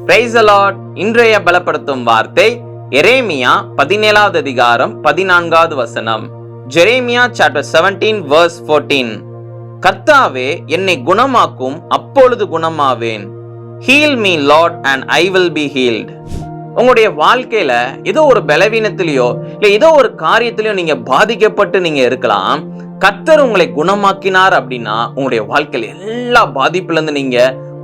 Praise the Lord. இன்றைய பலப்படுத்தும் வார்த்தை எரேமியா 17வது அதிகாரம் 14வது வசனம். Jeremiah chapter 17 verse 14. கர்த்தாவே என்னை குணமாக்கும், அப்பொழுது குணமாவேன். Heal me Lord and I will be healed. உங்களுடைய வாழ்க்கையில ஏதோ ஒரு பலவீனத்திலேயோ இல்ல ஏதோ ஒரு காரியத்திலயோ நீங்க பாதிக்கப்பட்டு நீங்க இருக்கலாம். கர்த்தர் உங்களை குணமாக்கினார் அப்படின்னா உங்களுடைய வாழ்க்கையில எல்லா பாதிப்புல இருந்து நீங்க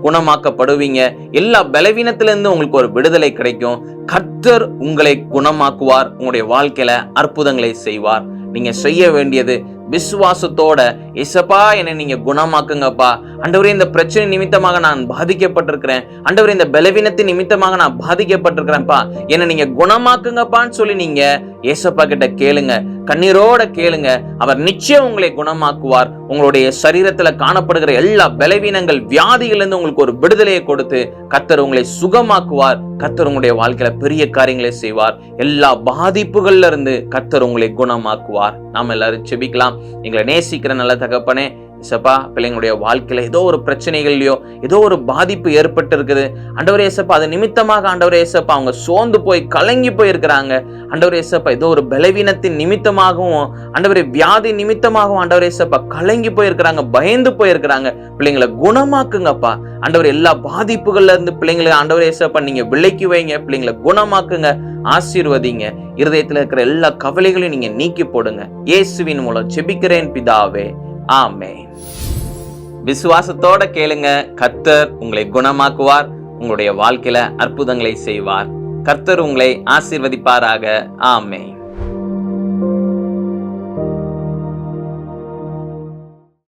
குணமாக்கப்படுவீங்க. எல்லா பலவீனத்திலிருந்து உங்களுக்கு ஒரு விடுதலை கிடைக்கும். கர்த்தர் உங்களை குணமாக்குவார். உங்களுடைய வாழ்க்கையில அற்புதங்களை செய்வார். நீங்க செய்ய வேண்டியது விசுவாசத்தோட, இயேசப்பா என்னை நீங்க குணமாக்குங்கப்பா, ஆண்டவரே இந்த பிரச்சனை நிமித்தமாக நான் பாதிக்கப்பட்டிருக்கிறேன், ஆண்டவரே இந்த பலவீனத்தின் நிமித்தமாக நான் பாதிக்கப்பட்டிருக்கிறேன்ப்பா, என்னை நீங்க குணமாக்குங்கப்பான்னு சொல்லி நீங்க இயேசப்பா கிட்ட கேளுங்க, கண்ணீரோட கேளுங்க. அவர் நிச்சயம் உங்களை குணமாக்குவார். உங்களுடைய சரீரத்துல காணப்படுகிற எல்லா பலவீனங்கள், வியாதிகளிலிருந்து உங்களுக்கு ஒரு விடுதலையை கொடுத்து கர்த்தர் உங்களை சுகமாக்குவார். கர்த்தர் உங்களுடைய வாழ்க்கையில பெரிய காரியங்களை செய்வார். எல்லா பாதிப்புகள்ல இருந்து கர்த்தர் உங்களை குணமாக்குவார். நாம எல்லாரும் செபிக்கலாம். எங்களை நேசிக்கிற நல்ல தகப்பனே, இயேசப்பா, பிள்ளைங்களுடைய வாழ்க்கையில ஏதோ ஒரு பிரச்சனைகள்லயோ ஏதோ ஒரு பாதிப்பு ஏற்பட்டு இருக்குது ஆண்டவரே இயேசப்பா, அது நிமித்தமாக ஆண்டவரே இயேசப்பா அவங்க சோர்ந்து போய் கலங்கி போயிருக்கிறாங்க. ஆண்டவரே இயேசப்பா, ஏதோ ஒரு பலவீனத்தின் நிமித்தமாகவும் ஆண்டவரே வியாதி நிமித்தமாகவும் ஆண்டவரே இயேசப்பா கலங்கி போயிருக்கிறாங்க, பயந்து போயிருக்கிறாங்க. பிள்ளைங்களை குணமாக்குங்கப்பா ஆண்டவர். எல்லா பாதிப்புகள்ல இருந்து பிள்ளைங்களை ஆண்டவரே இயேசப்பா நீங்க விலக்கி வைங்க. பிள்ளைங்களை குணமாக்குங்க, ஆசீர்வதிங்க. இருதயத்துல இருக்கிற எல்லா கவலைகளையும் நீங்க நீக்கி போடுங்க. இயேசுவின் மூலம் ஜெபிக்கிறேன் பிதாவே, ஆமென். விசுவாசத்தோட கேளுங்க. கர்த்தர் உங்களை குணமாக்குவார். உங்களுடைய வாழ்க்கையில அற்புதங்களை செய்வார். கர்த்தர் உங்களை ஆசீர்வதிப்பாராக. ஆமென்.